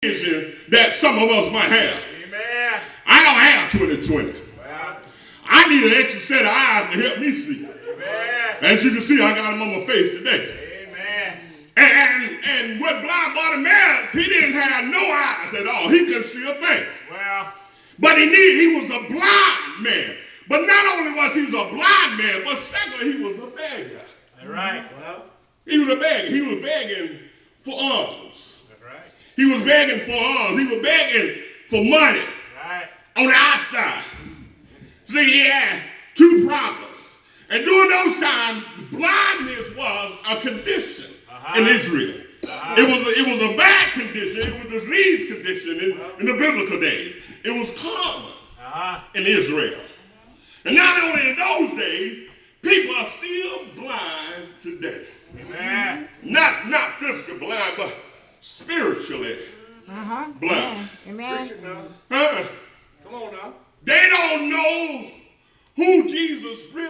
vision that some of us might have. Amen. I don't have 2020. Well, I need an extra set of eyes to help me see. amen. As you can see, I got them on my face today. Amen. And with blind Bartimaeus, he didn't have no eyes at all. He couldn't see a thing. Well, But he was a blind man. But not only was he a blind man, but secondly, he was a beggar. that's right. Well, He was a beggar. He was begging for alms. that's right. He was begging for alms. He was begging for money Right. on the outside. See, he had two problems. And during those times, blindness was a condition in Israel. It was a bad condition. It was a disease condition in the biblical days. It was common in Israel. And not only in those days, people are still blind today. Amen. Not physically blind, but spiritually blind. Amen. Huh? Come on now. They don't know who Jesus really